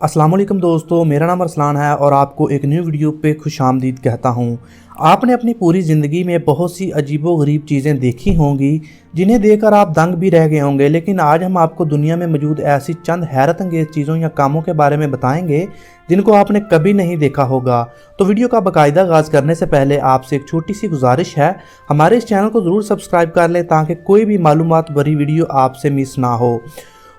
अस्सलाम वालेकुम दोस्तों, मेरा नाम अरसलान है और आपको एक न्यू वीडियो पे खुशामदीद कहता हूँ। आपने अपनी पूरी ज़िंदगी में बहुत सी अजीबो-गरीब चीज़ें देखी होंगी जिन्हें देखकर आप दंग भी रह गए होंगे, लेकिन आज हम आपको दुनिया में मौजूद ऐसी चंद हैरत अंगेज़ चीज़ों या कामों के बारे में बताएंगे जिनको आपने कभी नहीं देखा होगा। तो वीडियो का बाकायदा आगाज़ करने से पहले आपसे एक छोटी सी गुजारिश है, हमारे इस चैनल को ज़रूर सब्सक्राइब कर लें ताकि कोई भी मालूमात भरी वीडियो आपसे मिस ना हो।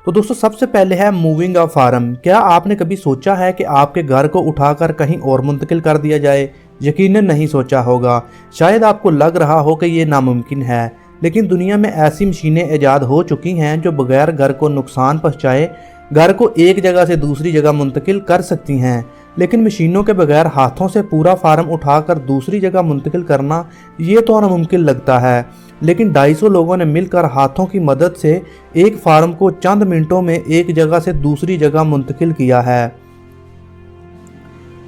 तो दोस्तों, सबसे पहले है मूविंग अ फार्म। क्या आपने कभी सोचा है कि आपके घर को उठाकर कहीं और मुंतकिल कर दिया जाए? यकीनन नहीं सोचा होगा। शायद आपको लग रहा हो कि ये नामुमकिन है, लेकिन दुनिया में ऐसी मशीनें ईजाद हो चुकी हैं जो बगैर घर को नुकसान पहुंचाए घर को एक जगह से दूसरी जगह मुंतकिल कर सकती हैं। लेकिन मशीनों के बगैर हाथों से पूरा फार्म उठाकर दूसरी जगह मुंतकिल करना ये तो नामुमकिन लगता है, लेकिन 250 लोगों ने मिलकर हाथों की मदद से एक फार्म को चंद मिनटों में एक जगह से दूसरी जगह मुंतकिल किया है।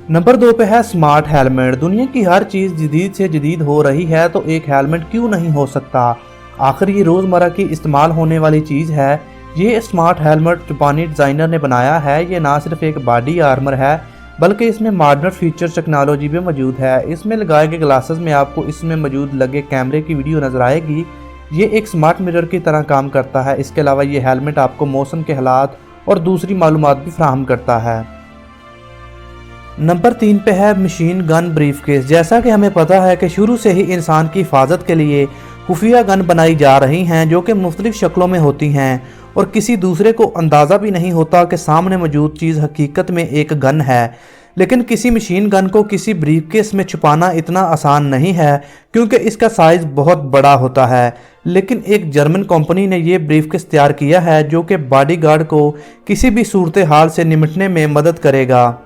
नंबर 2 पे है स्मार्ट हेलमेट। दुनिया की हर चीज़ जदीद से जदीद हो रही है तो एक हेलमेट क्यों नहीं हो सकता? आखिर ये रोज़मर्रा की इस्तेमाल होने वाली चीज़ है। ये स्मार्ट हेलमेट जापानी डिज़ाइनर ने बनाया है। ये ना सिर्फ एक बॉडी आर्मर है बल्कि इसमें मॉडर्न फीचर टेक्नोलॉजी भी मौजूद है। इसमें लगाए गए ग्लासेस में आपको इसमें मौजूद लगे कैमरे की वीडियो नज़र आएगी। ये एक स्मार्ट मिरर की तरह काम करता है। इसके अलावा ये हेलमेट आपको मौसम के हालात और दूसरी मालूमात भी फराहम करता है। नंबर 3 पे है मशीन गन ब्रीफकेस। जैसा कि हमें पता है कि शुरू से ही इंसान की हिफाजत के लिए खुफिया गन बनाई जा रही हैं जो कि मुख्तलिफ शक्लों में होती हैं और किसी दूसरे को अंदाज़ा भी नहीं होता कि सामने मौजूद चीज़ हकीकत में एक गन है। लेकिन किसी मशीन गन को किसी ब्रीफकेस में छुपाना इतना आसान नहीं है क्योंकि इसका साइज़ बहुत बड़ा होता है। लेकिन एक जर्मन कंपनी ने यह ब्रीफकेस तैयार किया है जो कि बॉडीगार्ड को किसी भी सूरत हाल से निपटने में मदद करेगा।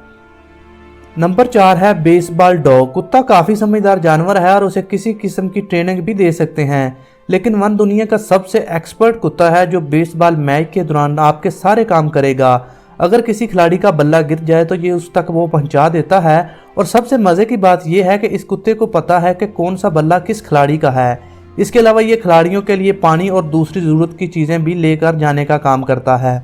नंबर 4 है बेसबॉल डॉग। कुत्ता काफ़ी समझदार जानवर है और उसे किसी किस्म की ट्रेनिंग भी दे सकते हैं, लेकिन वन दुनिया का सबसे एक्सपर्ट कुत्ता है जो बेसबॉल मैच के दौरान आपके सारे काम करेगा। अगर किसी खिलाड़ी का बल्ला गिर जाए तो ये उस तक वो पहुंचा देता है और सबसे मज़े की बात यह है कि इस कुत्ते को पता है कि कौन सा बल्ला किस खिलाड़ी का है। इसके अलावा ये खिलाड़ियों के लिए पानी और दूसरी ज़रूरत की चीज़ें भी लेकर जाने का काम करता है।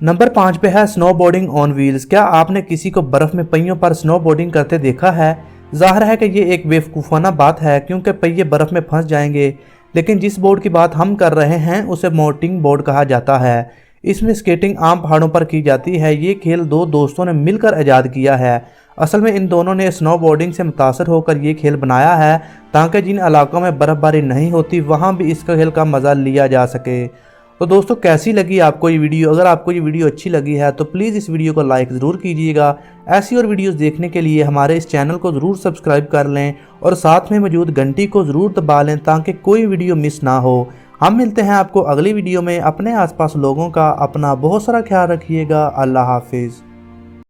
नंबर 5 पे है स्नोबोर्डिंग ऑन व्हील्स। क्या आपने किसी को बर्फ़ में पहियों पर स्नोबोर्डिंग करते देखा है? ज़ाहिर है कि ये एक बेवकूफ़ाना बात है क्योंकि पहिए बर्फ़ में फंस जाएंगे, लेकिन जिस बोर्ड की बात हम कर रहे हैं उसे मोटिंग बोर्ड कहा जाता है। इसमें स्केटिंग आम पहाड़ों पर की जाती है। ये खेल दो दोस्तों ने मिलकर ईजाद किया है। असल में इन दोनों ने स्नोबोर्डिंग से मुतासर होकर ये खेल बनाया है ताकि जिन इलाकों में बर्फ़बारी नहीं होती वहाँ भी इस खेल का मज़ा लिया जा सके। तो दोस्तों, कैसी लगी आपको ये वीडियो? अगर आपको ये वीडियो अच्छी लगी है तो प्लीज़ इस वीडियो को लाइक ज़रूर कीजिएगा। ऐसी और वीडियोस देखने के लिए हमारे इस चैनल को ज़रूर सब्सक्राइब कर लें और साथ में मौजूद घंटी को ज़रूर दबा लें ताकि कोई वीडियो मिस ना हो। हम मिलते हैं आपको अगली वीडियो में। अपने आसपास लोगों का अपना बहुत सारा ख्याल रखिएगा। अल्लाह हाफिज़।